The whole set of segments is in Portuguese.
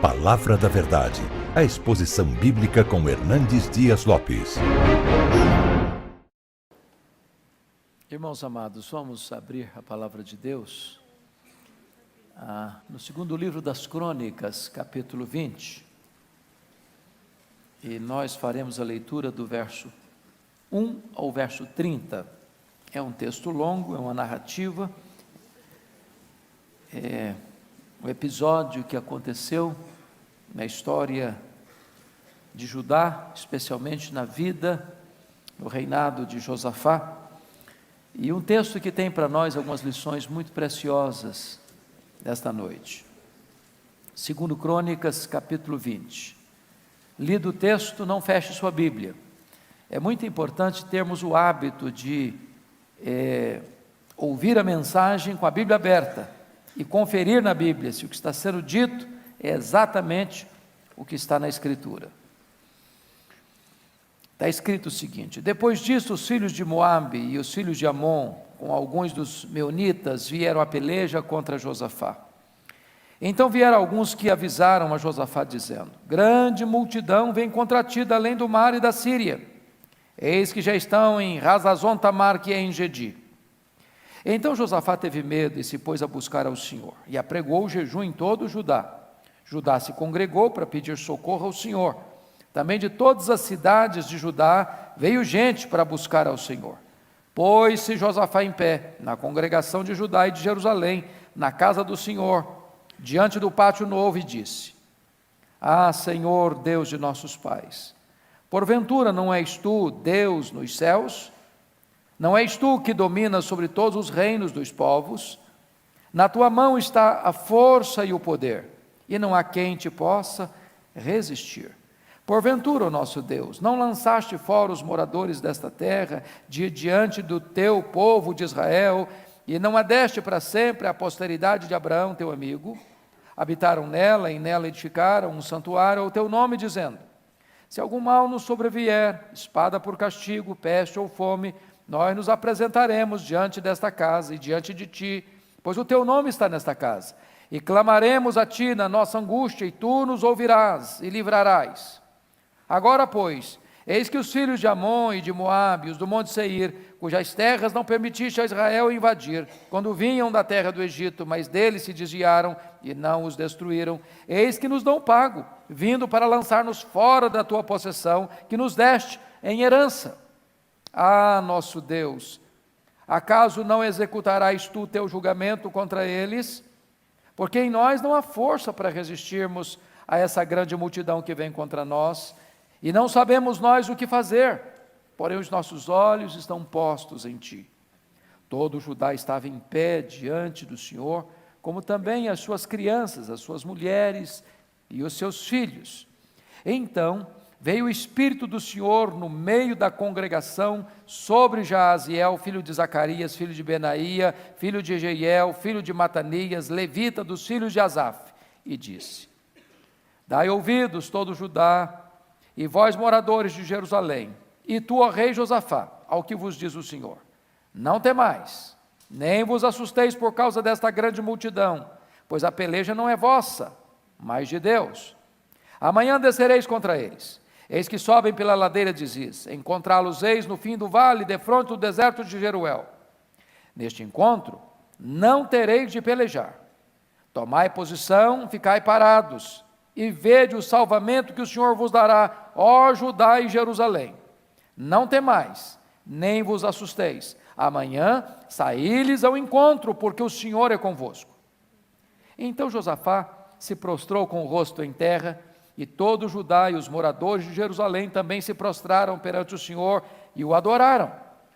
Palavra da Verdade, a exposição bíblica com Hernandes Dias Lopes. Irmãos amados, vamos abrir a Palavra de Deus no segundo livro das Crônicas, capítulo 20. E nós faremos a leitura do verso 1 ao verso 30. É um texto longo, é uma narrativa, é um episódio que aconteceu na história de Judá, especialmente na vida, no reinado de Josafá, e um texto que tem para nós algumas lições muito preciosas desta noite. Segundo Crônicas, capítulo 20. Lido o texto, não feche sua Bíblia. É muito importante termos o hábito de ouvir a mensagem com a Bíblia aberta e conferir na Bíblia se o que está sendo dito é exatamente o que está na Escritura. Está escrito o seguinte: depois disso, os filhos de Moabe e os filhos de Amon, com alguns dos meunitas, vieram à peleja contra Josafá. Então vieram alguns que avisaram a Josafá, dizendo: grande multidão vem contra ti da além do mar e da Síria. Eis que já estão em Hazazon Tamar, que é em Gedi. Então Josafá teve medo e se pôs a buscar ao Senhor, e apregou o jejum em todo o Judá. Judá se congregou para pedir socorro ao Senhor. Também de todas as cidades de Judá veio gente para buscar ao Senhor. Pôs-se Josafá em pé, na congregação de Judá e de Jerusalém, na casa do Senhor, diante do pátio novo, e disse: Ah, Senhor, Deus de nossos pais, porventura não és tu Deus nos céus? Não és tu que dominas sobre todos os reinos dos povos? Na tua mão está a força e o poder, e não há quem te possa resistir. Porventura, ó nosso Deus, não lançaste fora os moradores desta terra diante do teu povo de Israel, e não a deste para sempre a posteridade de Abraão, teu amigo? Habitaram nela e nela edificaram um santuário ao teu nome, dizendo: se algum mal nos sobrevier, espada por castigo, peste ou fome, nós nos apresentaremos diante desta casa e diante de ti, pois o teu nome está nesta casa, e clamaremos a ti na nossa angústia, e tu nos ouvirás e livrarás. Agora, pois, eis que os filhos de Amon e de Moabe, os do monte Seir, cujas terras não permitiste a Israel invadir, quando vinham da terra do Egito, mas deles se desviaram e não os destruíram, eis que nos dão pago, vindo para lançar-nos fora da tua possessão, que nos deste em herança. Ah, nosso Deus, acaso não executarás tu teu julgamento contra eles? Porque em nós não há força para resistirmos a essa grande multidão que vem contra nós, e não sabemos nós o que fazer, porém os nossos olhos estão postos em ti. Todo Judá estava em pé diante do Senhor, como também as suas crianças, as suas mulheres e os seus filhos. Então veio o Espírito do Senhor no meio da congregação sobre Jaaziel, filho de Zacarias, filho de Benaía, filho de Jeiel, filho de Matanias, levita dos filhos de Asaf, e disse: dai ouvidos todo Judá, e vós moradores de Jerusalém, e tu, ó rei Josafá, ao que vos diz o Senhor: não temais, nem vos assusteis por causa desta grande multidão, pois a peleja não é vossa, mas de Deus. Amanhã descereis contra eles. Eis que sobem pela ladeira de Ziz, encontrá-los eis no fim do vale, defronte do deserto de Jeruel. Neste encontro, não tereis de pelejar. Tomai posição, ficai parados, e vede o salvamento que o Senhor vos dará, ó Judá e Jerusalém. Não temais, nem vos assusteis. Amanhã saí-lhes ao encontro, porque o Senhor é convosco. Então Josafá se prostrou com o rosto em terra, e todo o Judá e os moradores de Jerusalém também se prostraram perante o Senhor e o adoraram.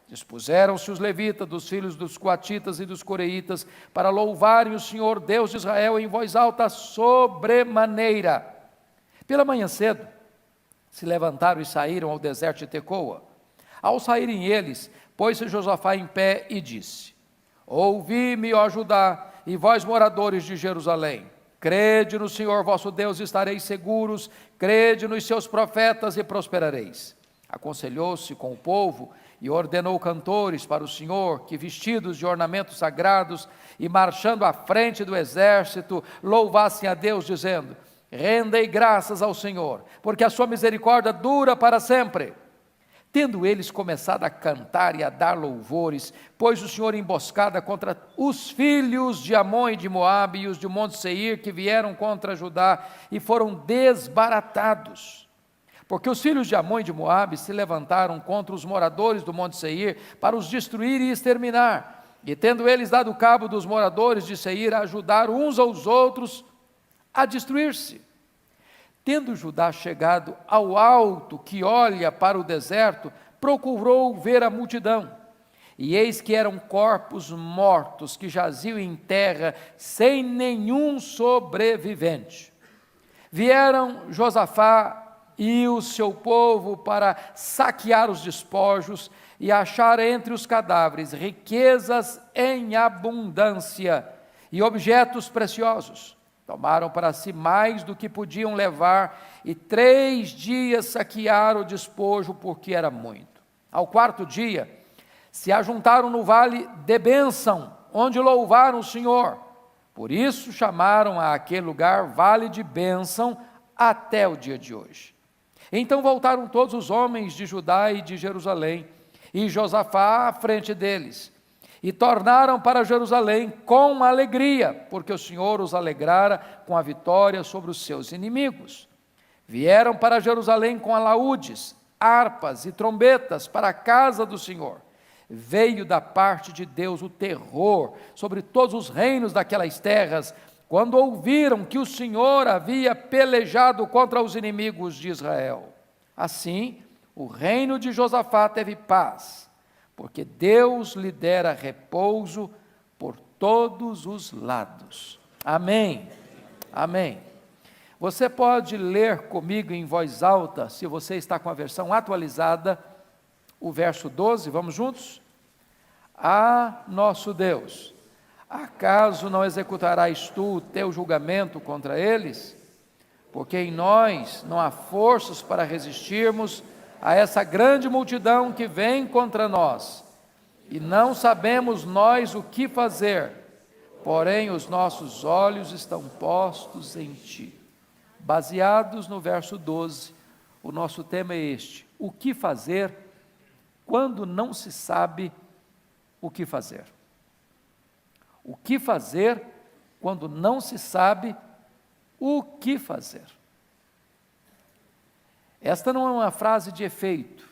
Dispuseram-se os levitas, dos filhos dos coatitas e dos coreitas, para louvarem o Senhor Deus de Israel em voz alta sobremaneira. Pela manhã cedo, se levantaram e saíram ao deserto de Tecoa. Ao saírem eles, pôs-se Josafá em pé e disse: ouvi-me, ó Judá, e vós moradores de Jerusalém. Crede no Senhor vosso Deus e estareis seguros, crede nos seus profetas e prosperareis. Aconselhou-se com o povo e ordenou cantores para o Senhor, que vestidos de ornamentos sagrados e marchando à frente do exército, louvassem a Deus, dizendo: rendei graças ao Senhor, porque a sua misericórdia dura para sempre. Tendo eles começado a cantar e a dar louvores, pôs o Senhor emboscada contra os filhos de Amon e de Moabe e os de Monte Seir, que vieram contra Judá, e foram desbaratados. Porque os filhos de Amon e de Moabe se levantaram contra os moradores do Monte Seir, para os destruir e exterminar. E tendo eles dado cabo dos moradores de Seir, ajudaram uns aos outros a destruir-se. Tendo Judá chegado ao alto que olha para o deserto, procurou ver a multidão. E eis que eram corpos mortos que jaziam em terra, sem nenhum sobrevivente. Vieram Josafá e o seu povo para saquear os despojos e achar entre os cadáveres riquezas em abundância e objetos preciosos. Tomaram para si mais do que podiam levar, e 3 dias saquearam o despojo, porque era muito. Ao 4º dia, se ajuntaram no vale de Bênção, onde louvaram o Senhor. Por isso chamaram a aquele lugar Vale de Bênção, até o dia de hoje. Então voltaram todos os homens de Judá e de Jerusalém, e Josafá à frente deles. E tornaram para Jerusalém com alegria, porque o Senhor os alegrara com a vitória sobre os seus inimigos. Vieram para Jerusalém com alaúdes, harpas e trombetas para a casa do Senhor. Veio da parte de Deus o terror sobre todos os reinos daquelas terras, quando ouviram que o Senhor havia pelejado contra os inimigos de Israel. Assim, o reino de Josafá teve paz, porque Deus lhe dera repouso por todos os lados. Amém. Amém. Você pode ler comigo em voz alta, se você está com a versão atualizada, o verso 12, vamos juntos? Ah, nosso Deus, acaso não executarás tu o teu julgamento contra eles? Porque em nós não há forças para resistirmos a essa grande multidão que vem contra nós, e não sabemos nós o que fazer, porém os nossos olhos estão postos em ti. Baseados no verso 12, o nosso tema é este: o que fazer quando não se sabe o que fazer? O que fazer quando não se sabe o que fazer? Esta não é uma frase de efeito,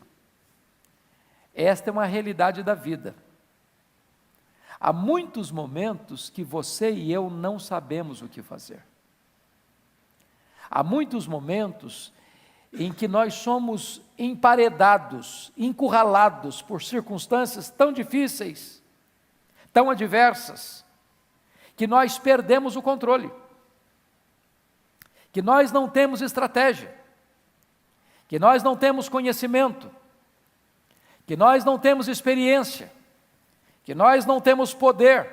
esta é uma realidade da vida. Há muitos momentos que você e eu não sabemos o que fazer. Há muitos momentos em que nós somos emparedados, encurralados por circunstâncias tão difíceis, tão adversas, que nós perdemos o controle, que nós não temos estratégia, que nós não temos conhecimento, que nós não temos experiência, que nós não temos poder,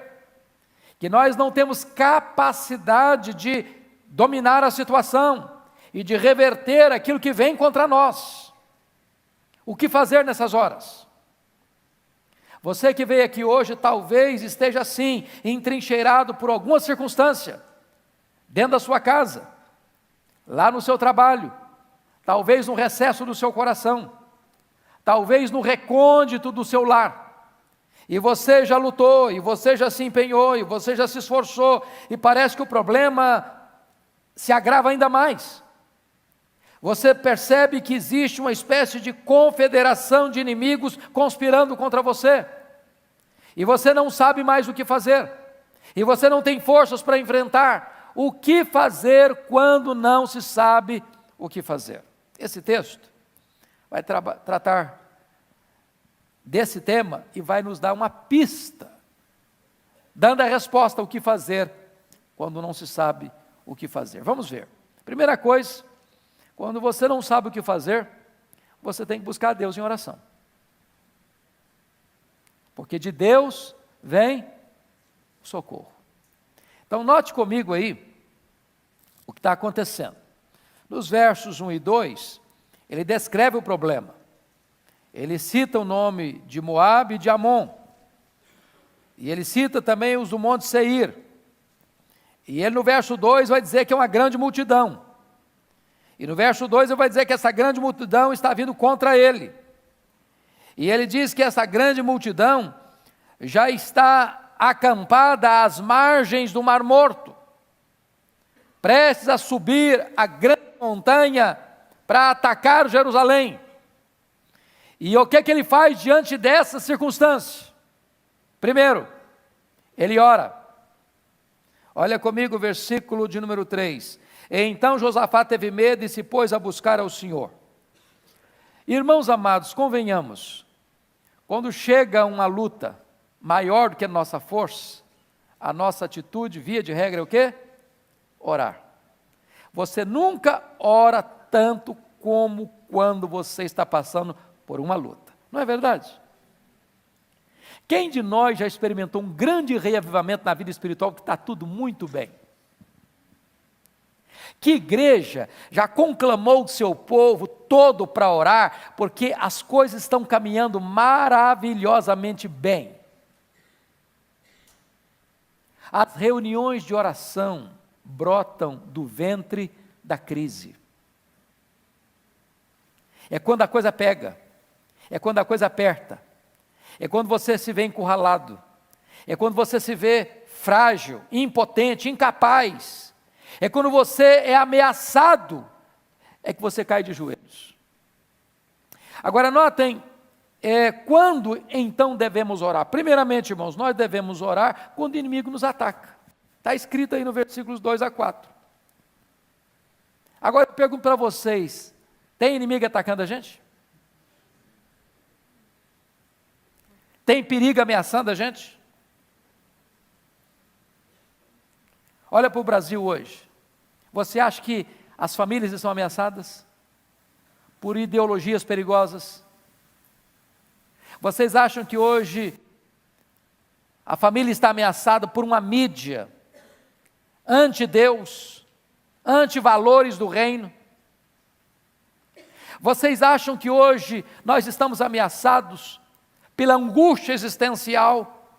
que nós não temos capacidade de dominar a situação e de reverter aquilo que vem contra nós. O que fazer nessas horas? Você que veio aqui hoje talvez esteja assim, entrincheirado por alguma circunstância, dentro da sua casa, lá no seu trabalho, talvez no recesso do seu coração, talvez no recôndito do seu lar, e você já lutou, e você já se empenhou, e você já se esforçou, e parece que o problema se agrava ainda mais. Você percebe que existe uma espécie de confederação de inimigos conspirando contra você, e você não sabe mais o que fazer, e você não tem forças para enfrentar. O que fazer quando não se sabe o que fazer? Esse texto vai tratar desse tema e vai nos dar uma pista, dando a resposta ao que fazer quando não se sabe o que fazer. Vamos ver. Primeira coisa, quando você não sabe o que fazer, você tem que buscar a Deus em oração. Porque de Deus vem o socorro. Então note comigo aí o que está acontecendo. Nos versos 1 e 2, ele descreve o problema. Ele cita o nome de Moabe e de Amon. E ele cita também os do Monte Seir. E ele no verso 2 vai dizer que é uma grande multidão. E no verso 2 ele vai dizer que essa grande multidão está vindo contra ele. E ele diz que essa grande multidão já está acampada às margens do Mar Morto, prestes a subir a grande montanha para atacar Jerusalém. E o que ele faz diante dessa circunstância? Primeiro, ele ora. Olha comigo o versículo de número 3. Então Josafá teve medo e se pôs a buscar ao Senhor. Irmãos amados, convenhamos, quando chega uma luta maior do que a nossa força, a nossa atitude, via de regra, é o quê? Orar. Você nunca ora tanto como quando você está passando por uma luta. Não é verdade? Quem de nós já experimentou um grande reavivamento na vida espiritual que está tudo muito bem? Que igreja já conclamou o seu povo todo para orar, porque as coisas estão caminhando maravilhosamente bem. As reuniões de oração brotam do ventre da crise. É quando a coisa pega, é quando a coisa aperta, é quando você se vê encurralado, é quando você se vê frágil, impotente, incapaz, é quando você é ameaçado, é que você cai de joelhos. Agora notem, quando então devemos orar? Primeiramente, irmãos, nós devemos orar quando o inimigo nos ataca. Está escrito aí no versículos 2 a 4. Agora eu pergunto para vocês, tem inimigo atacando a gente? Tem perigo ameaçando a gente? Olha para o Brasil hoje. Você acha que as famílias estão ameaçadas por ideologias perigosas? Vocês acham que hoje a família está ameaçada por uma mídia anti-Deus, anti-valores do reino? Vocês acham que hoje nós estamos ameaçados pela angústia existencial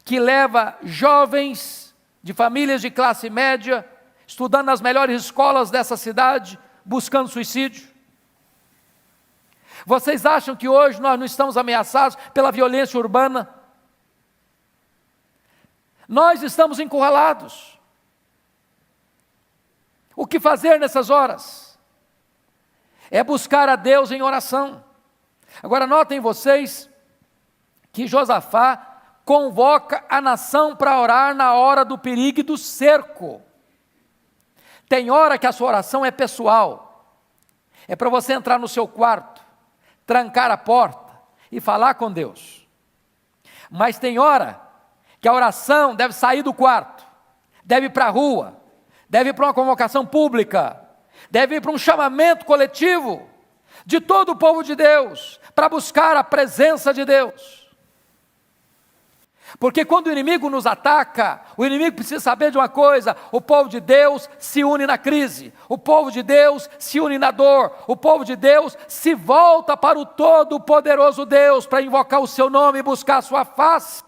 que leva jovens de famílias de classe média, estudando nas melhores escolas dessa cidade, buscando suicídio? Vocês acham que hoje nós não estamos ameaçados pela violência urbana? Nós estamos encurralados. O que fazer nessas horas? É buscar a Deus em oração. Agora notem vocês que Josafá convoca a nação para orar na hora do perigo e do cerco. Tem hora que a sua oração é pessoal, é para você entrar no seu quarto, trancar a porta e falar com Deus. Mas tem hora que a oração deve sair do quarto, deve ir para a rua, deve ir para uma convocação pública, deve ir para um chamamento coletivo de todo o povo de Deus, para buscar a presença de Deus. Porque quando o inimigo nos ataca, o inimigo precisa saber de uma coisa: o povo de Deus se une na crise, o povo de Deus se une na dor, o povo de Deus se volta para o todo-poderoso Deus, para invocar o seu nome e buscar a sua face.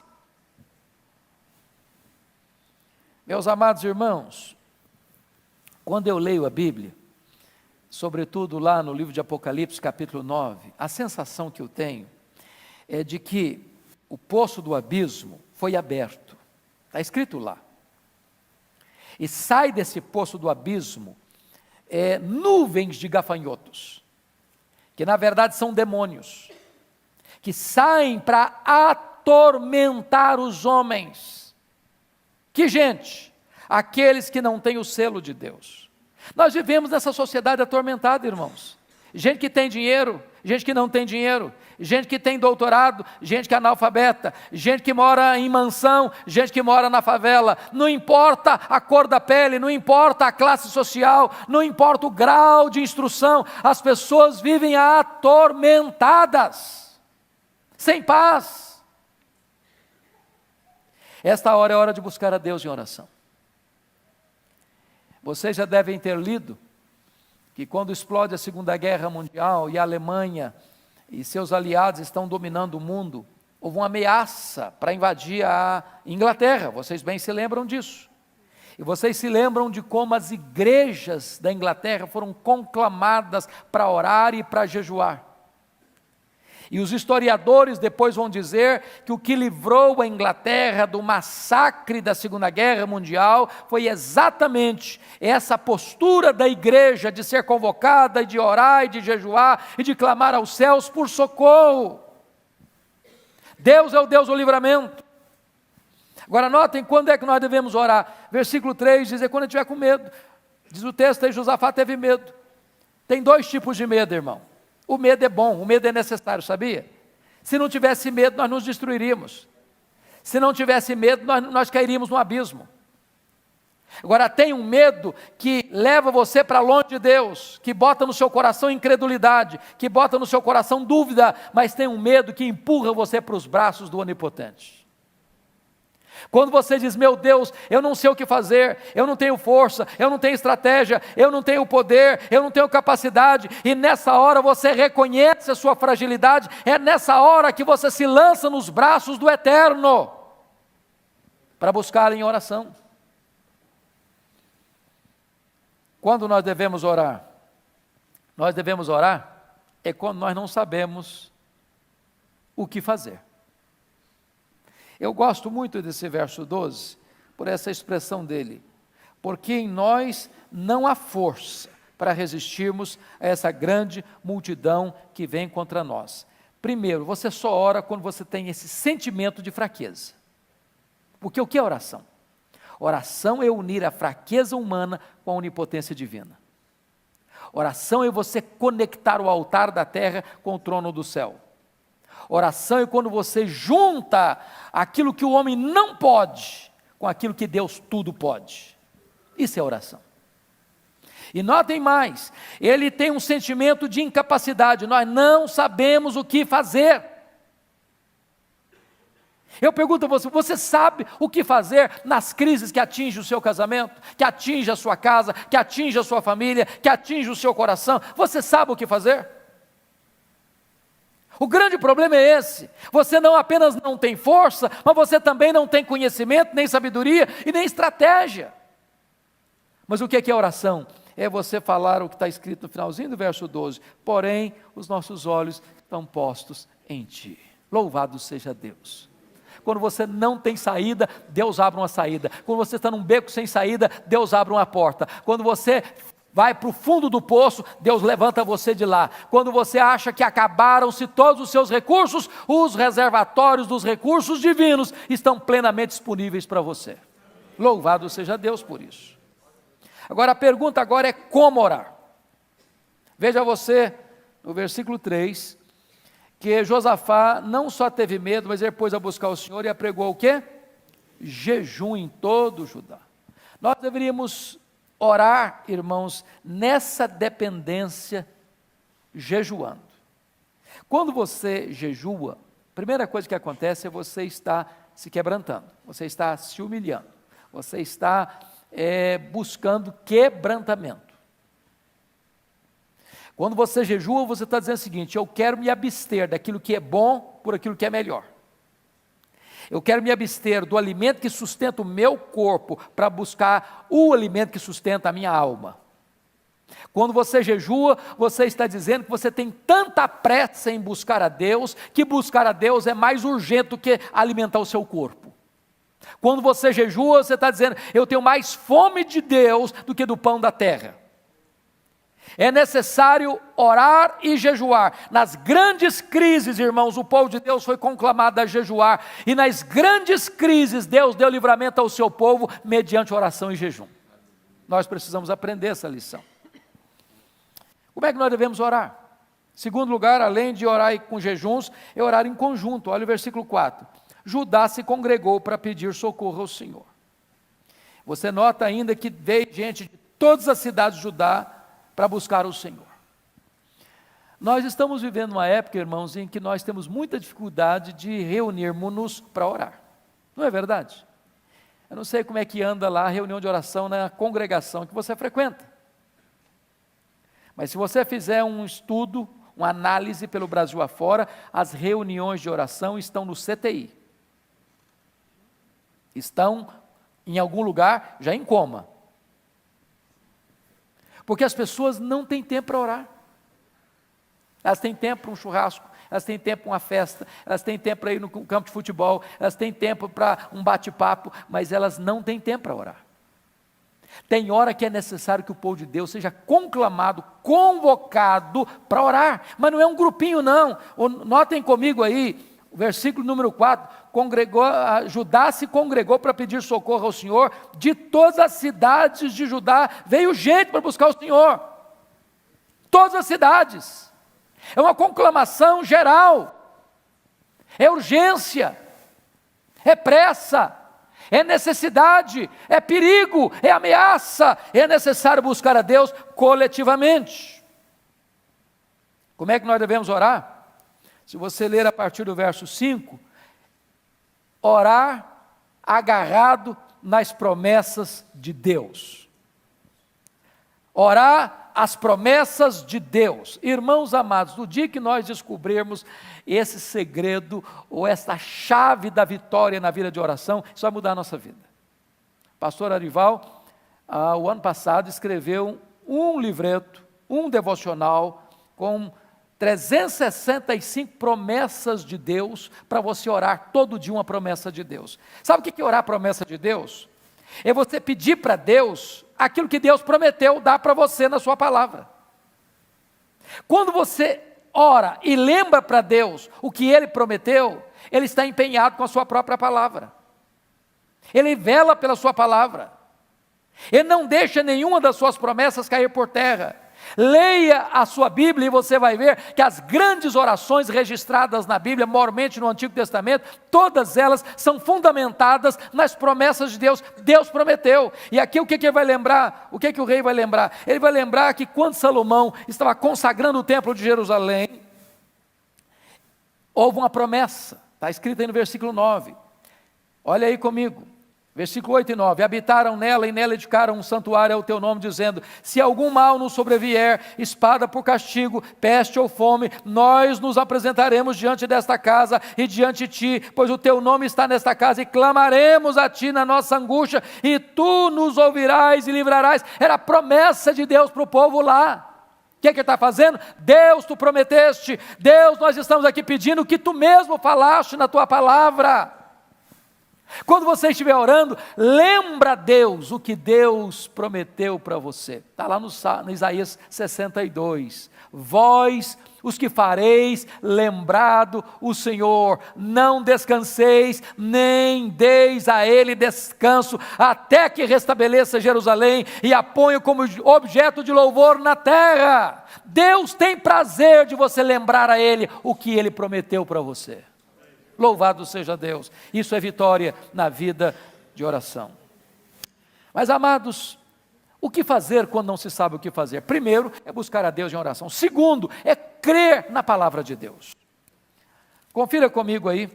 Meus amados irmãos, quando eu leio a Bíblia, sobretudo lá no livro de Apocalipse, capítulo 9, a sensação que eu tenho é de que o poço do abismo foi aberto, está escrito lá, e sai desse poço do abismo nuvens de gafanhotos, que na verdade são demônios, que saem para atormentar os homens. Que gente? Aqueles que não têm o selo de Deus. Nós vivemos nessa sociedade atormentada, irmãos. Gente que tem dinheiro, gente que não tem dinheiro, gente que tem doutorado, gente que é analfabeta, gente que mora em mansão, gente que mora na favela. Não importa a cor da pele, não importa a classe social, não importa o grau de instrução, as pessoas vivem atormentadas, sem paz. Esta hora é hora de buscar a Deus em oração. Vocês já devem ter lido que quando explode a Segunda Guerra Mundial e a Alemanha e seus aliados estão dominando o mundo, houve uma ameaça para invadir a Inglaterra, vocês bem se lembram disso. E vocês se lembram de como as igrejas da Inglaterra foram conclamadas para orar e para jejuar. E os historiadores depois vão dizer que o que livrou a Inglaterra do massacre da Segunda Guerra Mundial foi exatamente essa postura da igreja de ser convocada, e de orar, e de jejuar, e de clamar aos céus por socorro. Deus é o Deus do livramento. Agora notem quando é que nós devemos orar. Versículo 3 diz, quando eu estiver com medo. Diz o texto aí, Josafá teve medo. Tem dois tipos de medo, irmão. O medo é bom, o medo é necessário, sabia? Se não tivesse medo, nós nos destruiríamos. Se não tivesse medo, nós cairíamos no abismo. Agora tem um medo que leva você para longe de Deus, que bota no seu coração incredulidade, que bota no seu coração dúvida, mas tem um medo que empurra você para os braços do Onipotente. Quando você diz, meu Deus, eu não sei o que fazer, eu não tenho força, eu não tenho estratégia, eu não tenho poder, eu não tenho capacidade, e nessa hora você reconhece a sua fragilidade, é nessa hora que você se lança nos braços do Eterno, para buscar em oração. Quando nós devemos orar? Nós devemos orar é quando nós não sabemos o que fazer. Eu gosto muito desse verso 12, por essa expressão dele, porque em nós não há força para resistirmos a essa grande multidão que vem contra nós. Primeiro, você só ora quando você tem esse sentimento de fraqueza. Porque o que é oração? Oração é unir a fraqueza humana com a onipotência divina. Oração é você conectar o altar da terra com o trono do céu. Oração é quando você junta aquilo que o homem não pode com aquilo que Deus tudo pode. Isso é oração. E notem mais, ele tem um sentimento de incapacidade, nós não sabemos o que fazer. Eu pergunto a você, você sabe o que fazer nas crises que atingem o seu casamento, que atinge a sua casa, que atinge a sua família, que atinge o seu coração? Você sabe o que fazer? O grande problema é esse, você não apenas não tem força, mas você também não tem conhecimento, nem sabedoria e nem estratégia. Mas o que é oração? É você falar o que está escrito no finalzinho do verso 12, porém os nossos olhos estão postos em Ti. Louvado seja Deus. Quando você não tem saída, Deus abre uma saída. Quando você está num beco sem saída, Deus abre uma porta. Quando você vai para o fundo do poço, Deus levanta você de lá. Quando você acha que acabaram-se todos os seus recursos, os reservatórios dos recursos divinos estão plenamente disponíveis para você. Louvado seja Deus por isso. Agora a pergunta agora é como orar. Veja você, no versículo 3, que Josafá não só teve medo, mas ele pôs a buscar o Senhor e apregou o quê? Jejum em todo o Judá. Nós deveríamos orar, irmãos, nessa dependência, jejuando. Quando você jejua, a primeira coisa que acontece é você está se quebrantando, você está se humilhando, você está buscando quebrantamento. Quando você jejua, você está dizendo o seguinte, eu quero me abster daquilo que é bom por aquilo que é melhor. Eu quero me abster do alimento que sustenta o meu corpo para buscar o alimento que sustenta a minha alma. Quando você jejua, você está dizendo que você tem tanta pressa em buscar a Deus, que buscar a Deus é mais urgente do que alimentar o seu corpo. Quando você jejua, você está dizendo, eu tenho mais fome de Deus do que do pão da terra. É necessário orar e jejuar. Nas grandes crises, irmãos, o povo de Deus foi conclamado a jejuar. E nas grandes crises, Deus deu livramento ao seu povo mediante oração e jejum. Nós precisamos aprender essa lição. Como é que nós devemos orar? Segundo lugar, além de orar com jejuns, é orar em conjunto. Olha o versículo 4. Judá se congregou para pedir socorro ao Senhor. Você nota ainda que veio gente de todas as cidades de Judá para buscar o Senhor. Nós estamos vivendo uma época, irmãos, em que nós temos muita dificuldade de reunirmos-nos para orar. Não é verdade? Eu não sei como é que anda lá a reunião de oração na congregação que você frequenta. Mas se você fizer um estudo, uma análise pelo Brasil afora, as reuniões de oração estão no CTI. Estão em algum lugar, já em coma. Porque as pessoas não têm tempo para orar. Elas têm tempo para um churrasco, elas têm tempo para uma festa, elas têm tempo para ir no campo de futebol, elas têm tempo para um bate-papo, mas elas não têm tempo para orar. Tem hora que é necessário que o povo de Deus seja conclamado, convocado para orar, mas não é um grupinho não. Notem comigo aí, o versículo número 4, Judá se congregou para pedir socorro ao Senhor, de todas as cidades de Judá veio gente para buscar o Senhor, todas as cidades, é uma conclamação geral, é urgência, é pressa, é necessidade, é perigo, é ameaça, é necessário buscar a Deus coletivamente. Como é que nós devemos orar? Se você ler a partir do verso 5, orar agarrado nas promessas de Deus. Orar as promessas de Deus. Irmãos amados, no dia que nós descobrirmos esse segredo, ou esta chave da vitória na vida de oração, isso vai mudar a nossa vida. O pastor Arival, o ano passado, escreveu um livreto, um devocional, com 365 promessas de Deus, para você orar todo dia uma promessa de Deus. Sabe o que é orar a promessa de Deus? É você pedir para Deus aquilo que Deus prometeu dar para você na sua palavra. Quando você ora e lembra para Deus o que Ele prometeu, Ele está empenhado com a sua própria palavra. Ele vela pela sua palavra. Ele não deixa nenhuma das suas promessas cair por terra. Leia a sua Bíblia e você vai ver que as grandes orações registradas na Bíblia, maiormente no Antigo Testamento, todas elas são fundamentadas nas promessas de Deus. Deus prometeu. E aqui o que ele vai lembrar? O que o rei vai lembrar? Ele vai lembrar que quando Salomão estava consagrando o templo de Jerusalém, houve uma promessa, está escrito aí no versículo 9. Olha aí comigo. Versículo 8 e 9, habitaram nela e nela edificaram um santuário ao teu nome, dizendo, se algum mal nos sobrevier, espada por castigo, peste ou fome, nós nos apresentaremos diante desta casa e diante de ti, pois o teu nome está nesta casa, e clamaremos a ti na nossa angústia, e tu nos ouvirás e livrarás. Era a promessa de Deus para o povo lá. O que ele está fazendo? Deus, tu prometeste, Deus, nós estamos aqui pedindo o que tu mesmo falaste na tua palavra. Quando você estiver orando, lembra a Deus o que Deus prometeu para você. Está lá no Isaías 62. Vós, os que fareis, lembrado o Senhor, não descanseis, nem deis a Ele descanso, até que restabeleça Jerusalém e a ponha como objeto de louvor na terra. Deus tem prazer de você lembrar a Ele o que Ele prometeu para você. Louvado seja Deus, isso é vitória na vida de oração. Mas amados, o que fazer quando não se sabe o que fazer? Primeiro, é buscar a Deus em oração. Segundo, é crer na palavra de Deus. Confira comigo aí,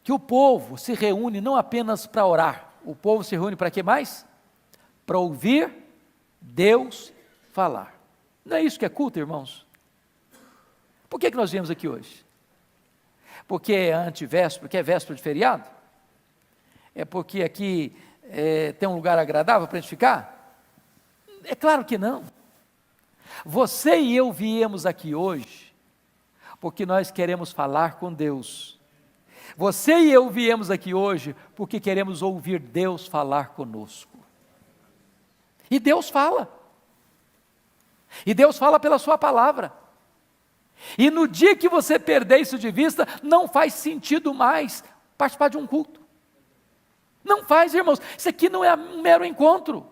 que o povo se reúne não apenas para orar, o povo se reúne para quê mais? Para ouvir Deus falar. Não é isso que é culto, irmãos? Por que nós viemos aqui hoje? Porque é antivéspera, porque é véspera de feriado? É porque aqui tem um lugar agradável para a gente ficar? É claro que não. Você e eu viemos aqui hoje porque nós queremos falar com Deus. Você e eu viemos aqui hoje porque queremos ouvir Deus falar conosco. E Deus fala. E Deus fala pela sua palavra. E no dia que você perder isso de vista, não faz sentido mais participar de um culto. Não faz, irmãos. Isso aqui não é um mero encontro.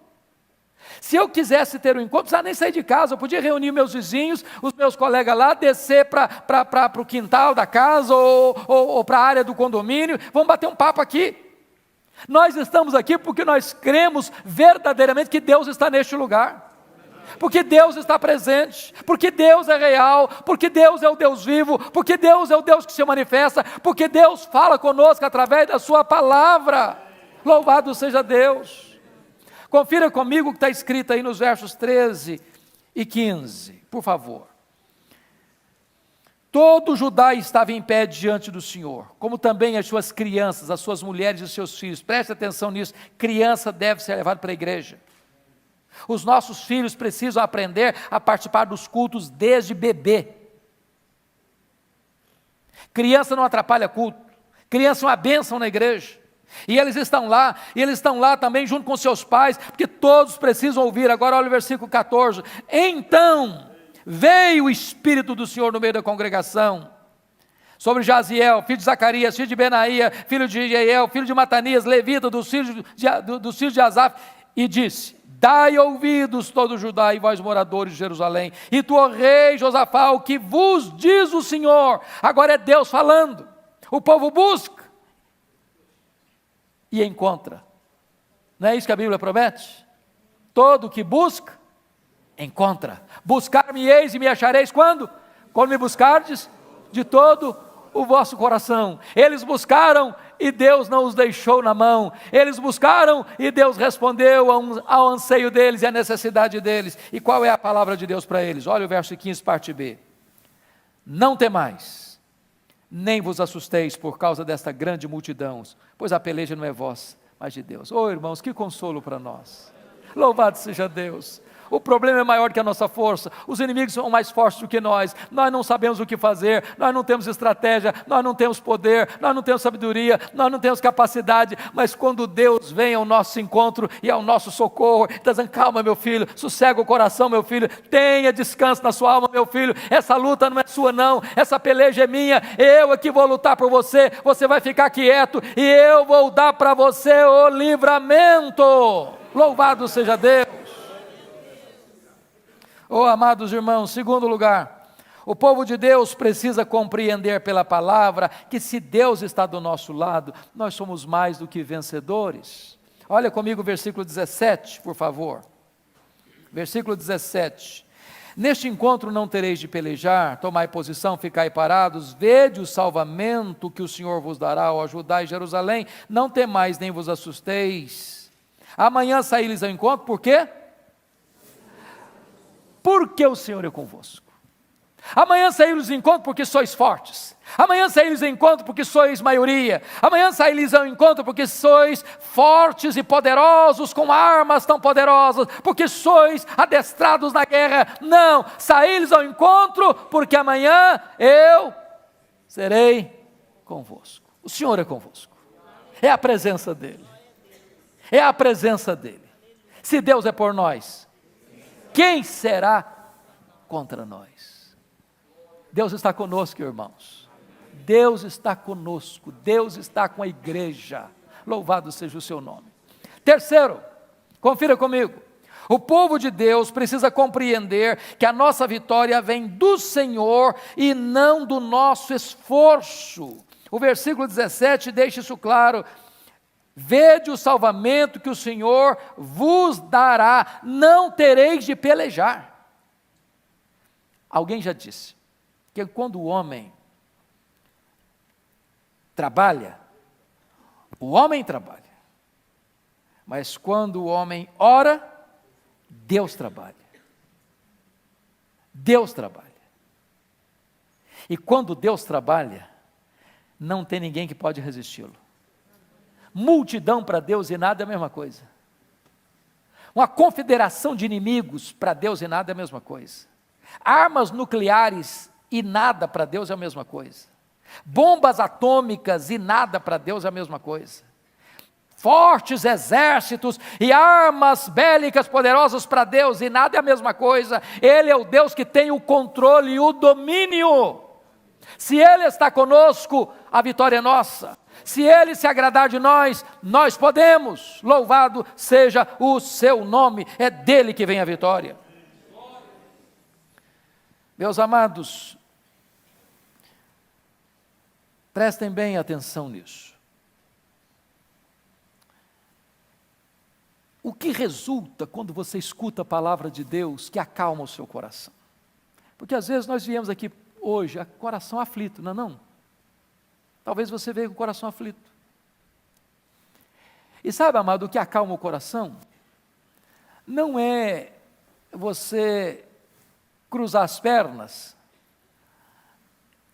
Se eu quisesse ter um encontro, não precisava nem sair de casa. Eu podia reunir meus vizinhos, os meus colegas lá, descer para o quintal da casa ou para a área do condomínio. Vamos bater um papo aqui. Nós estamos aqui porque nós cremos verdadeiramente que Deus está neste lugar. Porque Deus está presente, porque Deus é real, porque Deus é o Deus vivo, porque Deus é o Deus que se manifesta, porque Deus fala conosco através da sua palavra. Louvado seja Deus. Confira comigo o que está escrito aí nos versos 13 e 15, por favor. Todo Judá estava em pé diante do Senhor, como também as suas crianças, as suas mulheres e os seus filhos. Preste atenção nisso, criança deve ser levada para a igreja. Os nossos filhos precisam aprender a participar dos cultos desde bebê. Criança não atrapalha culto, criança é uma bênção na igreja. E eles estão lá também junto com seus pais, porque todos precisam ouvir. Agora olha o versículo 14. Então veio o Espírito do Senhor no meio da congregação, sobre Jaziel, filho de Zacarias, filho de Benaía, filho de Jeiel, filho de Matanias, levita, dos filhos de Asaf, e disse: dai ouvidos todo Judá e vós moradores de Jerusalém, e tu, ó rei Josafá, o que vos diz o Senhor. Agora é Deus falando, o povo busca e encontra. Não é isso que a Bíblia promete? Todo que busca, encontra. Buscar-me-eis e me achareis quando? Quando me buscardes de todo o vosso coração. Eles buscaram e Deus não os deixou na mão. Eles buscaram e Deus respondeu ao anseio deles e à necessidade deles. E qual é a palavra de Deus para eles? Olha o verso 15, parte B. Não temais, nem vos assusteis por causa desta grande multidão, pois a peleja não é vossa, mas de Deus. Oh, irmãos, que consolo para nós. Louvado seja Deus. O problema é maior que a nossa força, os inimigos são mais fortes do que nós não sabemos o que fazer, nós não temos estratégia, nós não temos poder, nós não temos sabedoria, nós não temos capacidade, mas quando Deus vem ao nosso encontro e ao nosso socorro, está dizendo: calma meu filho, sossega o coração meu filho, tenha descanso na sua alma meu filho, essa luta não é sua não, essa peleja é minha, eu é que vou lutar por você, você vai ficar quieto e eu vou dar para você o livramento. Louvado seja Deus. Oh, amados irmãos, segundo lugar, o povo de Deus precisa compreender pela palavra que se Deus está do nosso lado, nós somos mais do que vencedores. Olha comigo o versículo 17, por favor. Versículo 17. Neste encontro não tereis de pelejar, tomai posição, ficai parados, vede o salvamento que o Senhor vos dará ao Judá e Jerusalém, não temais nem vos assusteis. Amanhã saí-lhes ao encontro, por quê? Porque o Senhor é convosco. Amanhã saí-lhes ao encontro porque sois fortes. Amanhã saí-lhes ao encontro porque sois maioria. Amanhã saí-lhes ao encontro porque sois fortes e poderosos, com armas tão poderosas, porque sois adestrados na guerra. Não, saí-lhes ao encontro porque amanhã eu serei convosco. O Senhor é convosco. É a presença dEle. É a presença dEle. Se Deus é por nós, quem será contra nós? Deus está conosco, irmãos. Deus está conosco. Deus está com a igreja. Louvado seja o seu nome. Terceiro, confira comigo. O povo de Deus precisa compreender que a nossa vitória vem do Senhor e não do nosso esforço. O versículo 17 deixa isso claro. Vede o salvamento que o Senhor vos dará, não tereis de pelejar. Alguém já disse que quando o homem trabalha, mas quando o homem ora, Deus trabalha. Deus trabalha. E quando Deus trabalha, não tem ninguém que pode resisti-lo. Multidão para Deus e nada é a mesma coisa. Uma confederação de inimigos para Deus e nada é a mesma coisa. Armas nucleares e nada para Deus é a mesma coisa. Bombas atômicas e nada para Deus é a mesma coisa. Fortes exércitos e armas bélicas poderosas para Deus e nada é a mesma coisa. Ele é o Deus que tem o controle e o domínio. Se Ele está conosco, a vitória é nossa. Se Ele se agradar de nós, nós podemos. Louvado seja o seu nome, é dele que vem a vitória. Meus amados, prestem bem atenção nisso. O que resulta quando você escuta a palavra de Deus que acalma o seu coração? Porque às vezes nós viemos aqui hoje, coração aflito, não é não? Talvez você veja com o coração aflito. E sabe, amado, o que acalma o coração? Não é você cruzar as pernas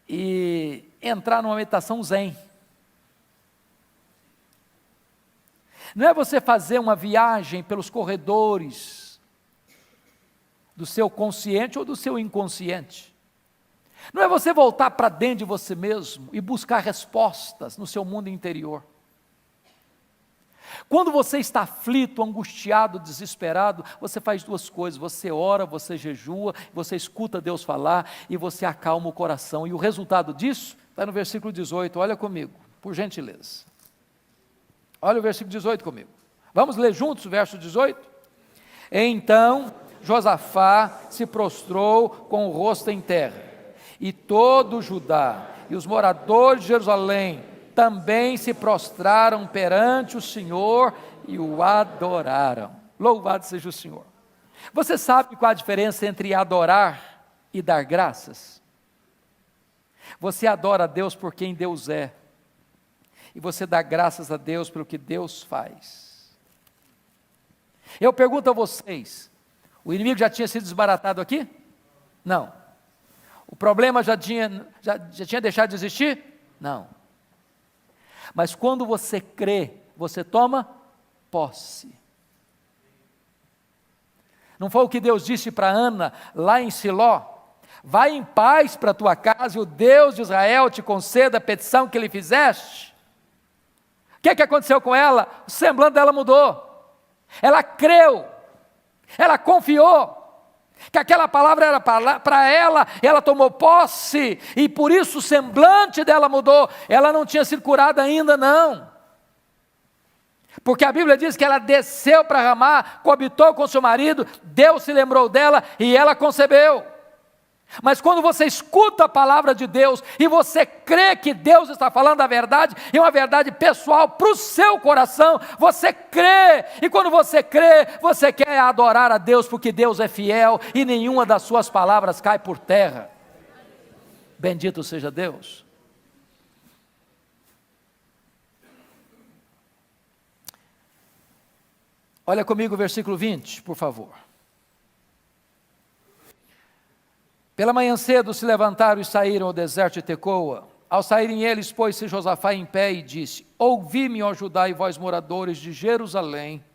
e entrar numa meditação zen. Não é você fazer uma viagem pelos corredores do seu consciente ou do seu inconsciente. Não é você voltar para dentro de você mesmo e buscar respostas no seu mundo interior. Quando você está aflito, angustiado, desesperado, você faz duas coisas: você ora, você jejua, você escuta Deus falar e você acalma o coração. E o resultado disso está no versículo 18, olha comigo, por gentileza. Olha o versículo 18 comigo. Vamos ler juntos o verso 18? Então Josafá se prostrou com o rosto em terra, e todo Judá e os moradores de Jerusalém também se prostraram perante o Senhor e o adoraram. Louvado seja o Senhor. Você sabe qual a diferença entre adorar e dar graças? Você adora a Deus por quem Deus é, e você dá graças a Deus pelo que Deus faz. Eu pergunto a vocês, o inimigo já tinha sido desbaratado aqui? Não. O problema já tinha deixado de existir? Não. Mas quando você crê, você toma posse. Não foi o que Deus disse para Ana, lá em Siló? Vai em paz para a tua casa e o Deus de Israel te conceda a petição que lhe fizeste. O que aconteceu com ela? O semblante dela mudou. Ela creu, ela confiou que aquela palavra era para ela, ela tomou posse, e por isso o semblante dela mudou. Ela não tinha sido curada ainda, não, porque a Bíblia diz que ela desceu para Ramá, coabitou com seu marido, Deus se lembrou dela e ela concebeu. Mas quando você escuta a palavra de Deus e você crê que Deus está falando a verdade, e uma verdade pessoal para o seu coração, você crê, e quando você crê, você quer adorar a Deus porque Deus é fiel e nenhuma das suas palavras cai por terra. Bendito seja Deus. Olha comigo o versículo 20, por favor. Pela manhã cedo se levantaram e saíram ao deserto de Tecoa. Ao saírem eles, pôs-se Josafá em pé e disse: ouvi-me, ó Judá e vós moradores de Jerusalém,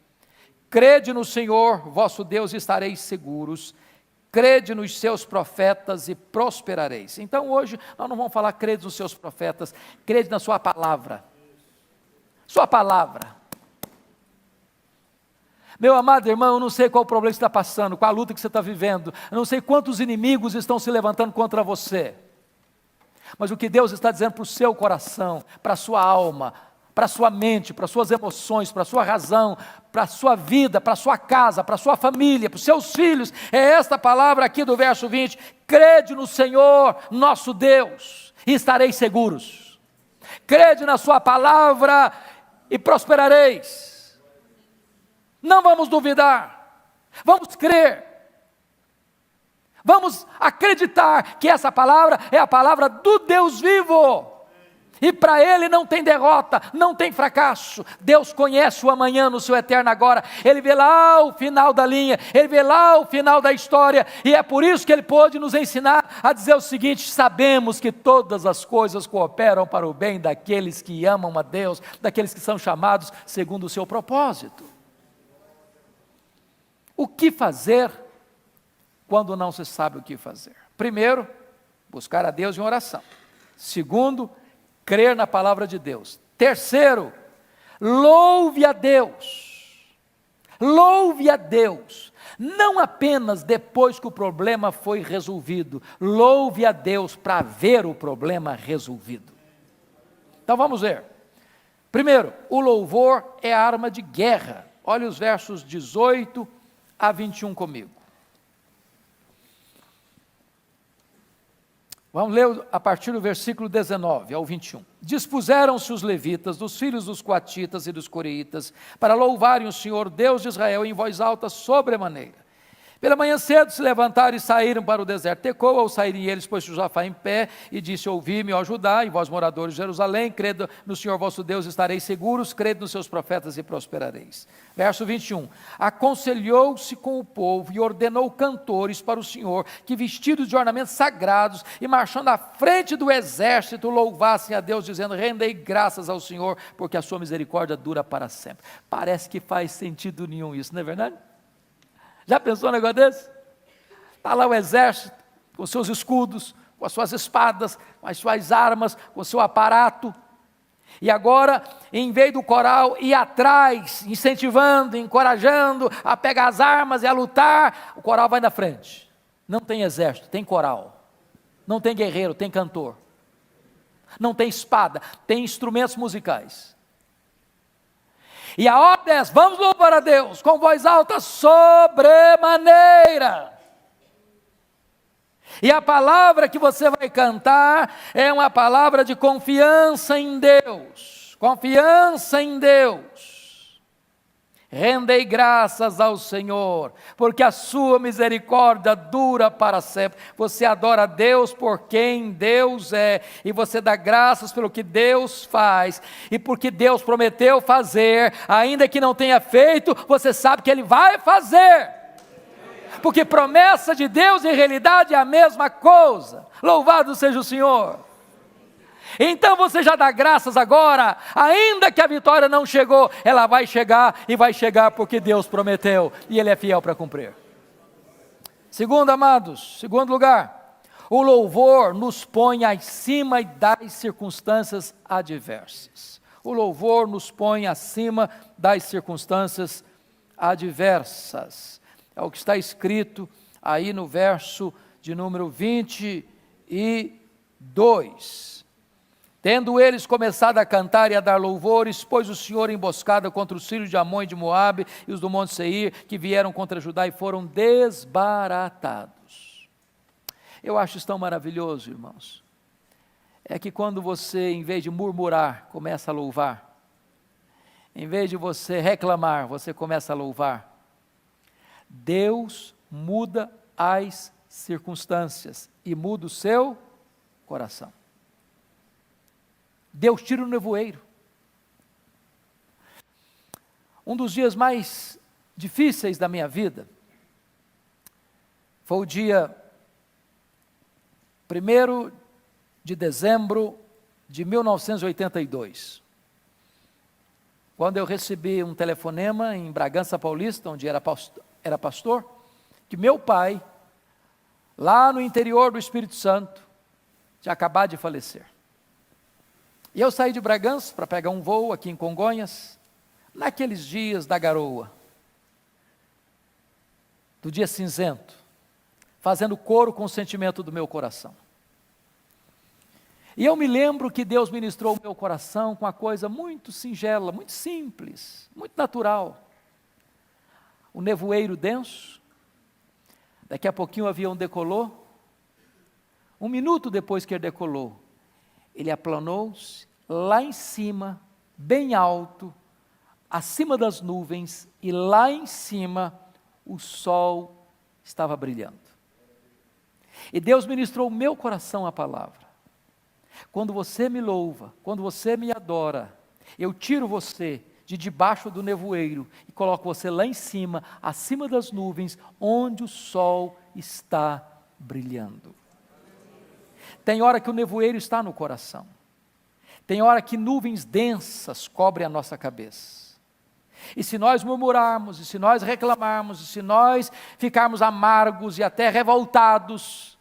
crede no Senhor vosso Deus e estareis seguros, crede nos seus profetas e prosperareis. Então hoje nós não vamos falar crede nos seus profetas, crede na sua palavra. Sua palavra. Meu amado irmão, eu não sei qual o problema que você está passando, qual a luta que você está vivendo, eu não sei quantos inimigos estão se levantando contra você, mas o que Deus está dizendo para o seu coração, para a sua alma, para a sua mente, para as suas emoções, para a sua razão, para a sua vida, para a sua casa, para a sua família, para os seus filhos, é esta palavra aqui do verso 20, crede no Senhor nosso Deus e estareis seguros, crede na sua palavra e prosperareis. Não vamos duvidar, vamos crer, vamos acreditar que essa palavra é a palavra do Deus vivo, e para Ele não tem derrota, não tem fracasso. Deus conhece o amanhã no seu eterno agora, Ele vê lá o final da linha, Ele vê lá o final da história, e é por isso que Ele pôde nos ensinar a dizer o seguinte: sabemos que todas as coisas cooperam para o bem daqueles que amam a Deus, daqueles que são chamados segundo o seu propósito. O que fazer quando não se sabe o que fazer? Primeiro, buscar a Deus em oração. Segundo, crer na palavra de Deus. Terceiro, louve a Deus. Louve a Deus. Não apenas depois que o problema foi resolvido. Louve a Deus para ver o problema resolvido. Então vamos ver. Primeiro, o louvor é arma de guerra. Olha os versos 18 a 21 comigo. Vamos ler a partir do versículo 19 ao 21. Dispuseram-se os levitas, dos filhos dos coatitas e dos coreitas, para louvarem o Senhor Deus de Israel em voz alta sobremaneira. Pela manhã cedo se levantaram e saíram para o deserto. Tecoa, ao saírem eles, pôs Josafá em pé e disse: ouvi-me, ó Judá, e vós moradores de Jerusalém, credo no Senhor vosso Deus, estareis seguros, credo nos seus profetas e prosperareis. Verso 21, aconselhou-se com o povo e ordenou cantores para o Senhor, que vestidos de ornamentos sagrados e marchando à frente do exército, louvassem a Deus, dizendo: rendei graças ao Senhor, porque a sua misericórdia dura para sempre. Parece que faz sentido nenhum isso, não é verdade? Já pensou um negócio desse? Está lá o exército, com seus escudos, com as suas espadas, com as suas armas, com o seu aparato. E agora, em vez do coral ir atrás, incentivando, encorajando a pegar as armas e a lutar, o coral vai na frente. Não tem exército, tem coral. Não tem guerreiro, tem cantor. Não tem espada, tem instrumentos musicais. E a ordem é: vamos louvar a Deus com voz alta sobremaneira. E a palavra que você vai cantar é uma palavra de confiança em Deus. Confiança em Deus. Rendei graças ao Senhor, porque a sua misericórdia dura para sempre. Você adora a Deus por quem Deus é, e você dá graças pelo que Deus faz, e porque Deus prometeu fazer, ainda que não tenha feito, você sabe que Ele vai fazer, porque promessa de Deus e realidade é a mesma coisa. Louvado seja o Senhor. Então você já dá graças agora, ainda que a vitória não chegou, ela vai chegar, e vai chegar porque Deus prometeu, e Ele é fiel para cumprir. Segundo, amados, segundo lugar, o louvor nos põe acima das circunstâncias adversas. O louvor nos põe acima das circunstâncias adversas. É o que está escrito aí no verso de número 22. Tendo eles começado a cantar e a dar louvores, pôs o Senhor emboscada contra os filhos de Amon e de Moabe e os do monte Seir, que vieram contra Judá e foram desbaratados. Eu acho isso tão maravilhoso, irmãos. É que quando você, em vez de murmurar, começa a louvar, em vez de você reclamar, você começa a louvar, Deus muda as circunstâncias e muda o seu coração. Deus tira o nevoeiro. Um dos dias mais difíceis da minha vida foi o dia 1º de dezembro de 1982, quando eu recebi um telefonema em Bragança Paulista, onde era pastor, que meu pai, lá no interior do Espírito Santo, tinha acabado de falecer. E eu saí de Bragança para pegar um voo aqui em Congonhas, naqueles dias da garoa, do dia cinzento, fazendo coro com o sentimento do meu coração. E eu me lembro que Deus ministrou o meu coração com uma coisa muito singela, muito simples, muito natural. O nevoeiro denso, daqui a pouquinho o avião decolou. 1 minuto depois que ele decolou, ele aplanou-se lá em cima, bem alto, acima das nuvens, e lá em cima o sol estava brilhando. E Deus ministrou o meu coração a palavra. Quando você me louva, quando você me adora, eu tiro você de debaixo do nevoeiro e coloco você lá em cima, acima das nuvens, onde o sol está brilhando. Tem hora que o nevoeiro está no coração. Tem hora que nuvens densas cobrem a nossa cabeça. E se nós murmurarmos, e se nós reclamarmos, e se nós ficarmos amargos e até revoltados,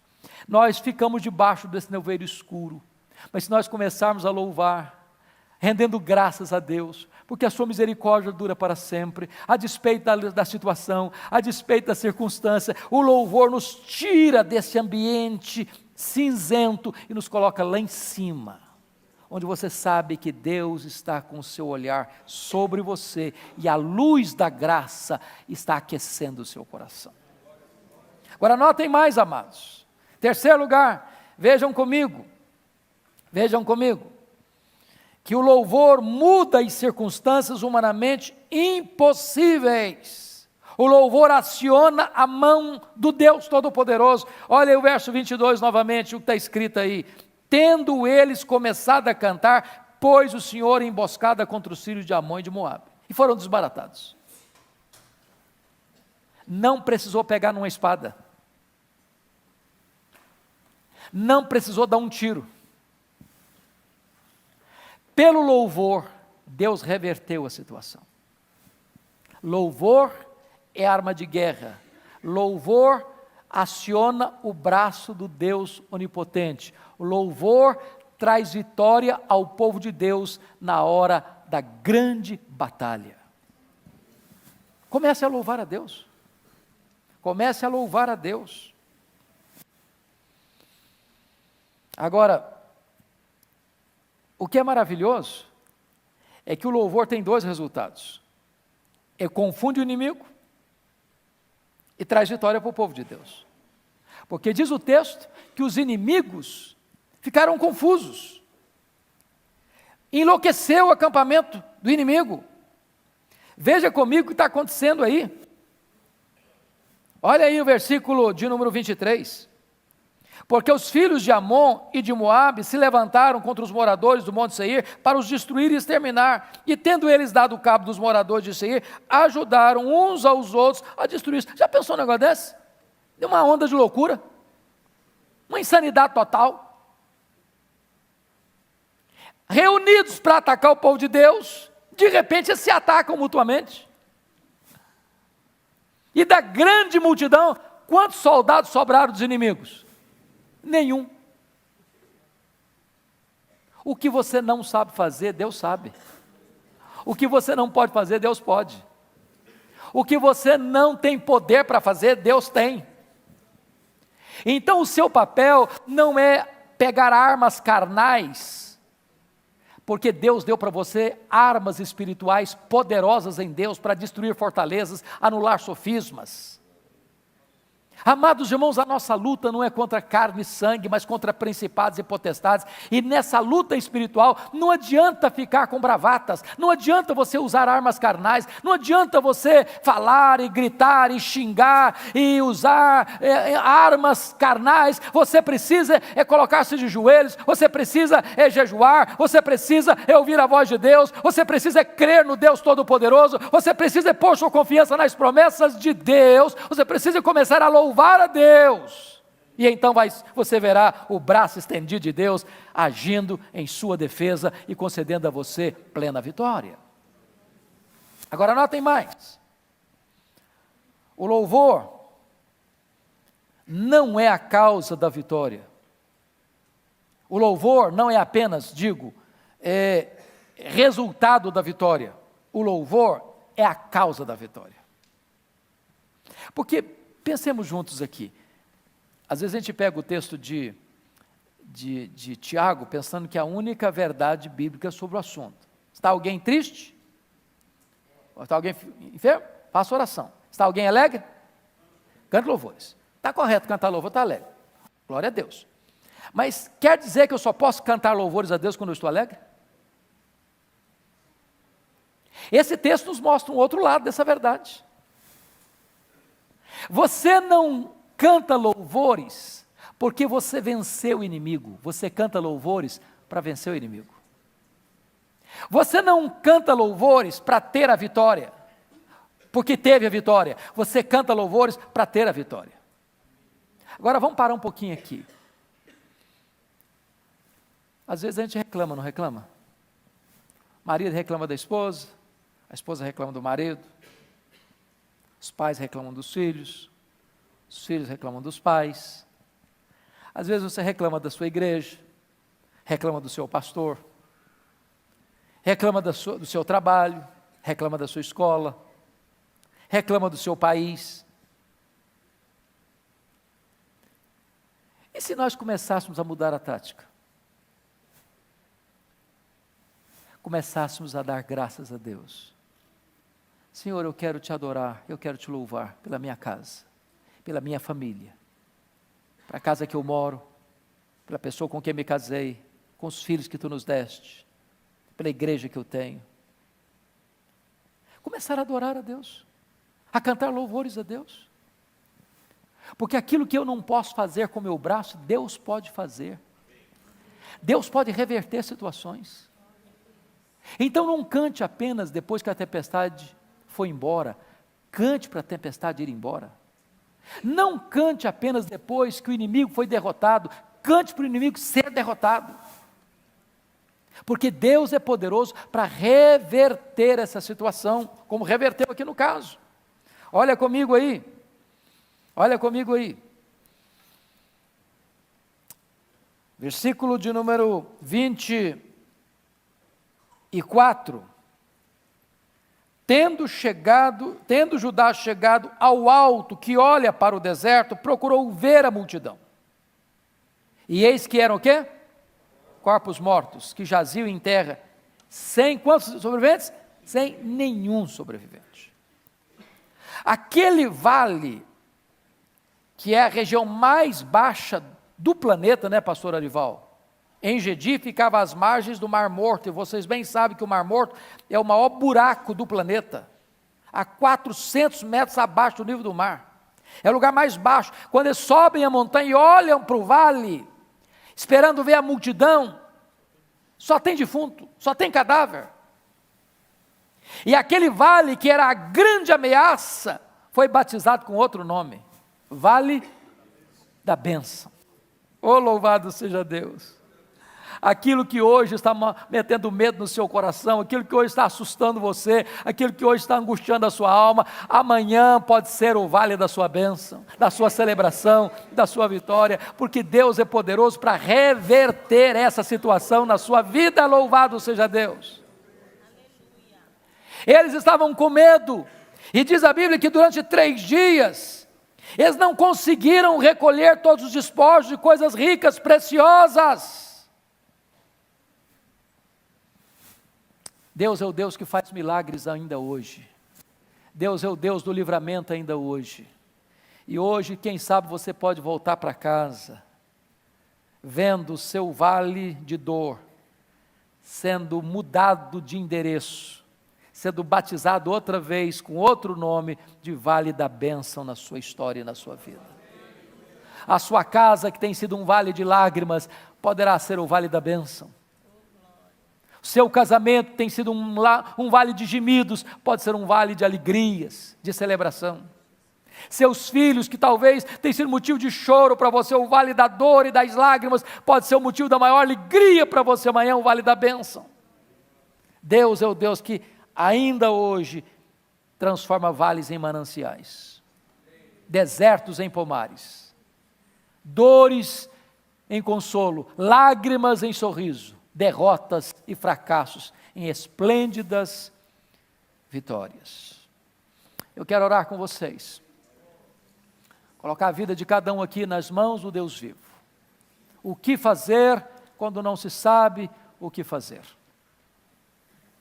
nós ficamos debaixo desse nevoeiro escuro. Mas se nós começarmos a louvar, rendendo graças a Deus, porque a sua misericórdia dura para sempre, a despeito da situação, a despeito da circunstância, o louvor nos tira desse ambiente cinzento e nos coloca lá em cima, onde você sabe que Deus está com o seu olhar sobre você e a luz da graça está aquecendo o seu coração. Agora notem mais, amados. Terceiro lugar, vejam comigo, que o louvor muda as circunstâncias humanamente impossíveis. O louvor aciona a mão do Deus Todo-Poderoso. Olha aí o verso 22 novamente, o que está escrito aí. Tendo eles começado a cantar, pôs o Senhor em emboscada contra os filhos de Amon e de Moabe. E foram desbaratados. Não precisou pegar numa espada. Não precisou dar um tiro. Pelo louvor, Deus reverteu a situação. Louvor é arma de guerra. Louvor aciona o braço do Deus onipotente. O louvor traz vitória ao povo de Deus na hora da grande batalha. Comece a louvar a Deus. Comece a louvar a Deus. Agora, o que é maravilhoso é que o louvor tem dois resultados. Ele confunde o inimigo e traz vitória para o povo de Deus. Porque diz o texto que os inimigos ficaram confusos. Enlouqueceu o acampamento do inimigo. Veja comigo o que está acontecendo aí. Olha aí o versículo de número 23. Porque os filhos de Amon e de Moabe se levantaram contra os moradores do Monte Seir para os destruir e exterminar. E tendo eles dado cabo dos moradores de Seir, ajudaram uns aos outros a destruir. Já pensou um negócio desse? Deu uma onda de loucura. Uma insanidade total. Reunidos para atacar o povo de Deus, de repente eles se atacam mutuamente. E da grande multidão, quantos soldados sobraram dos inimigos? Nenhum. O que você não sabe fazer, Deus sabe. O que você não pode fazer, Deus pode. O que você não tem poder para fazer, Deus tem. Então o seu papel não é pegar armas carnais, porque Deus deu para você armas espirituais poderosas em Deus para destruir fortalezas, anular sofismas. Amados irmãos, a nossa luta não é contra carne e sangue, mas contra principados e potestades, e nessa luta espiritual não adianta ficar com bravatas, não adianta você usar armas carnais, não adianta você falar e gritar e xingar e usar armas carnais. Você precisa colocar-se de joelhos, você precisa jejuar, você precisa ouvir a voz de Deus, você precisa crer no Deus Todo-Poderoso, você precisa pôr sua confiança nas promessas de Deus, você precisa começar a louvar a Deus, e então você verá o braço estendido de Deus agindo em sua defesa e concedendo a você plena vitória. Agora notem mais, o louvor não é a causa da vitória, o louvor não é apenas, resultado da vitória, o louvor é a causa da vitória. Porque pensemos juntos aqui. Às vezes a gente pega o texto de Tiago, pensando que é a única verdade bíblica sobre o assunto. Está alguém triste? Está alguém enfermo? Faça oração. Está alguém alegre? Cante louvores. Está correto cantar louvor, está alegre. Glória a Deus. Mas quer dizer que eu só posso cantar louvores a Deus quando eu estou alegre? Esse texto nos mostra um outro lado dessa verdade. Você não canta louvores porque você venceu o inimigo, você canta louvores para vencer o inimigo. Você não canta louvores para ter a vitória, porque teve a vitória, você canta louvores para ter a vitória. Agora vamos parar um pouquinho aqui. Às vezes a gente reclama, não reclama? O marido reclama da esposa, a esposa reclama do marido, os pais reclamam dos filhos, os filhos reclamam dos pais. Às vezes você reclama da sua igreja, reclama do seu pastor, reclama do seu trabalho, reclama da sua escola, reclama do seu país. E se nós começássemos a mudar a tática? Começássemos a dar graças a Deus. Senhor, eu quero te adorar, eu quero te louvar pela minha casa, pela minha família, pela casa que eu moro, pela pessoa com quem me casei, com os filhos que tu nos deste, pela igreja que eu tenho. Começar a adorar a Deus. a cantar louvores a Deus. Porque aquilo que eu não posso fazer com o meu braço, Deus pode fazer. Deus pode reverter situações. Então não cante apenas depois que a tempestade foi embora, cante para a tempestade ir embora. Não cante apenas depois que o inimigo foi derrotado, cante para o inimigo ser derrotado. Porque Deus é poderoso para reverter essa situação, como reverteu aqui no caso. Olha comigo aí. Versículo de número 24. Tendo Judá chegado ao alto que olha para o deserto, procurou ver a multidão. E eis que eram o quê? Corpos mortos, que jaziam em terra, sem quantos sobreviventes? Sem nenhum sobrevivente. Aquele vale, que é a região mais baixa do planeta, né, pastor Arival? Em Gedi ficava às margens do Mar Morto, e vocês bem sabem que o Mar Morto é o maior buraco do planeta, a 400 metros abaixo do nível do mar. É o lugar mais baixo. Quando eles sobem a montanha e olham para o vale, esperando ver a multidão, só tem defunto, só tem cadáver. E aquele vale que era a grande ameaça, foi batizado com outro nome, Vale da Bênção. Oh, louvado seja Deus! Aquilo que hoje está metendo medo no seu coração, aquilo que hoje está assustando você, aquilo que hoje está angustiando a sua alma, amanhã pode ser o vale da sua bênção, da sua celebração, da sua vitória, porque Deus é poderoso para reverter essa situação na sua vida, louvado seja Deus. Eles estavam com medo, e diz a Bíblia que durante 3 dias, eles não conseguiram recolher todos os despojos de coisas ricas, preciosas. Deus é o Deus que faz milagres ainda hoje. Deus é o Deus do livramento ainda hoje. E hoje, quem sabe, você pode voltar para casa, vendo o seu vale de dor, sendo mudado de endereço, sendo batizado outra vez com outro nome de vale da bênção na sua história e na sua vida. A sua casa, que tem sido um vale de lágrimas, poderá ser o vale da bênção. Seu casamento tem sido um vale de gemidos, pode ser um vale de alegrias, de celebração. Seus filhos, que talvez tenham sido motivo de choro para você, o vale da dor e das lágrimas, pode ser o motivo da maior alegria para você amanhã, o vale da bênção. Deus é o Deus que ainda hoje transforma vales em mananciais, desertos em pomares, dores em consolo, lágrimas em sorriso, derrotas e fracassos em esplêndidas vitórias. Eu quero orar com vocês, colocar a vida de cada um aqui nas mãos do Deus vivo. O que fazer quando não se sabe o que fazer?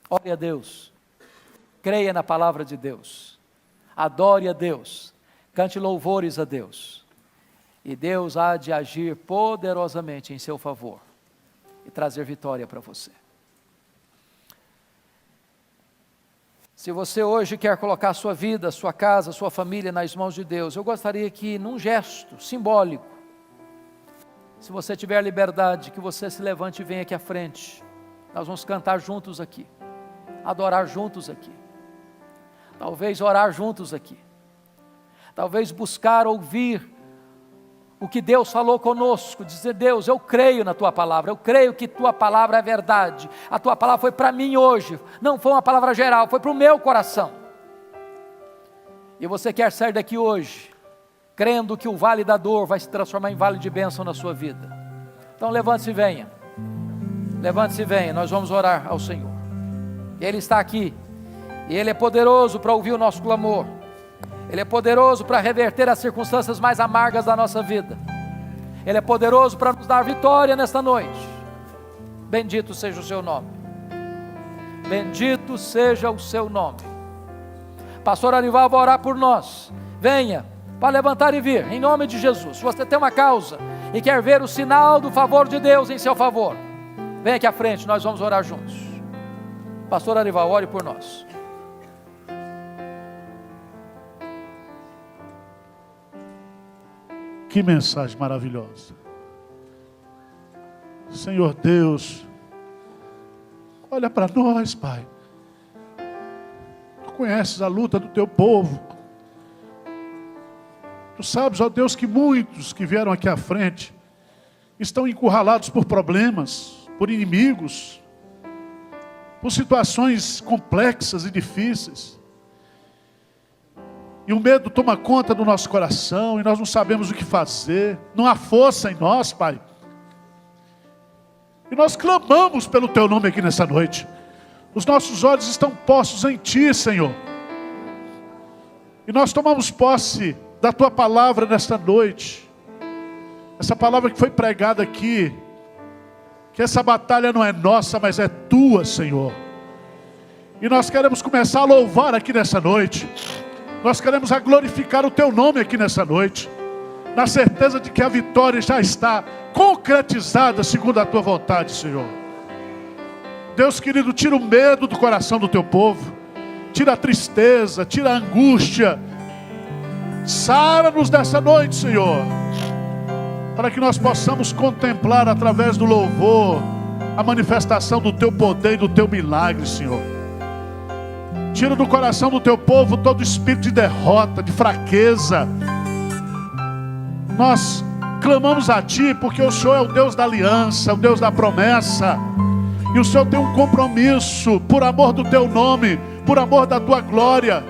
Ore a Deus, creia na palavra de Deus, adore a Deus, cante louvores a Deus, e Deus há de agir poderosamente em seu favor e trazer vitória para você. Se você hoje quer colocar a sua vida, a sua casa, a sua família nas mãos de Deus, eu gostaria que, num gesto simbólico, se você tiver liberdade, que você se levante e venha aqui à frente. Nós vamos cantar juntos aqui, adorar juntos aqui, talvez orar juntos aqui, talvez buscar ouvir o que Deus falou conosco, dizer: Deus, eu creio na Tua palavra, eu creio que Tua palavra é verdade, a Tua palavra foi para mim hoje, não foi uma palavra geral, foi para o meu coração, e você quer sair daqui hoje, crendo que o vale da dor vai se transformar em vale de bênção na sua vida. Então levante-se e venha, nós vamos orar ao Senhor, Ele está aqui, e Ele é poderoso para ouvir o nosso clamor, Ele é poderoso para reverter as circunstâncias mais amargas da nossa vida. Ele é poderoso para nos dar vitória nesta noite. Bendito seja o seu nome. Bendito seja o seu nome. Pastor Arival vai orar por nós. Venha, para levantar e vir, em nome de Jesus. Se você tem uma causa e quer ver o sinal do favor de Deus em seu favor, venha aqui à frente, nós vamos orar juntos. Pastor Arival, ore por nós. Que mensagem maravilhosa. Senhor Deus, olha para nós, Pai. Tu conheces a luta do teu povo. Tu sabes, ó Deus, que muitos que vieram aqui à frente estão encurralados por problemas, por inimigos, por situações complexas e difíceis. E o medo toma conta do nosso coração e nós não sabemos o que fazer. Não há força em nós, Pai. E nós clamamos pelo Teu nome aqui nessa noite. Os nossos olhos estão postos em Ti, Senhor. E nós tomamos posse da Tua palavra nesta noite. Essa palavra que foi pregada aqui. Que essa batalha não é nossa, mas é Tua, Senhor. E nós queremos começar a louvar aqui nessa noite. Nós queremos glorificar o Teu nome aqui nessa noite, na certeza de que a vitória já está concretizada segundo a Tua vontade, Senhor. Deus querido, tira o medo do coração do Teu povo, tira a tristeza, tira a angústia, sara-nos nessa noite, Senhor, para que nós possamos contemplar através do louvor a manifestação do Teu poder e do Teu milagre, Senhor. Tira do coração do Teu povo todo espírito de derrota, de fraqueza. Nós clamamos a Ti porque o Senhor é o Deus da aliança, o Deus da promessa. E o Senhor tem um compromisso por amor do Teu nome, por amor da Tua glória,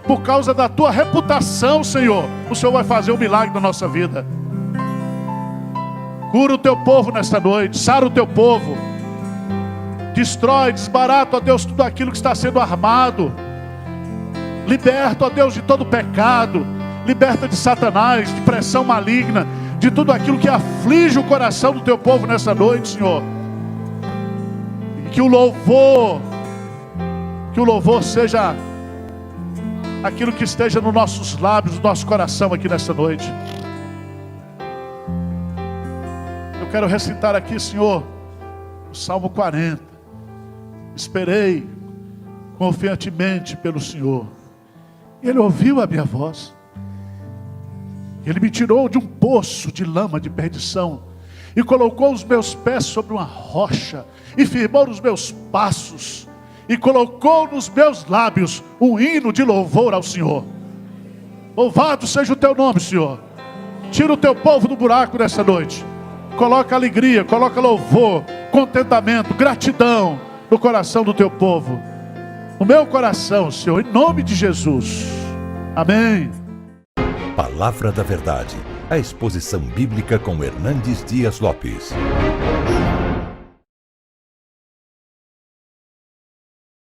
por causa da Tua reputação, Senhor. O Senhor vai fazer um milagre na nossa vida. Cura o Teu povo nesta noite, sara o Teu povo. Destrói, desbarata, ó Deus, tudo aquilo que está sendo armado. Liberta, ó Deus, de todo pecado. Liberta de Satanás, de pressão maligna, de tudo aquilo que aflige o coração do Teu povo nessa noite, Senhor. E que o louvor seja aquilo que esteja nos nossos lábios, no nosso coração aqui nessa noite. Eu quero recitar aqui, Senhor, o Salmo 40. Esperei confiantemente pelo Senhor. Ele ouviu a minha voz. Ele me tirou de um poço de lama de perdição e colocou os meus pés sobre uma rocha e firmou os meus passos e colocou nos meus lábios um hino de louvor ao Senhor. Louvado seja o Teu nome, Senhor. Tira o Teu povo do buraco nessa noite. Coloca alegria, coloca louvor, contentamento, gratidão no coração do Teu povo, no meu coração, Senhor, em nome de Jesus. Amém. Palavra da Verdade, a exposição bíblica com Hernandes Dias Lopes.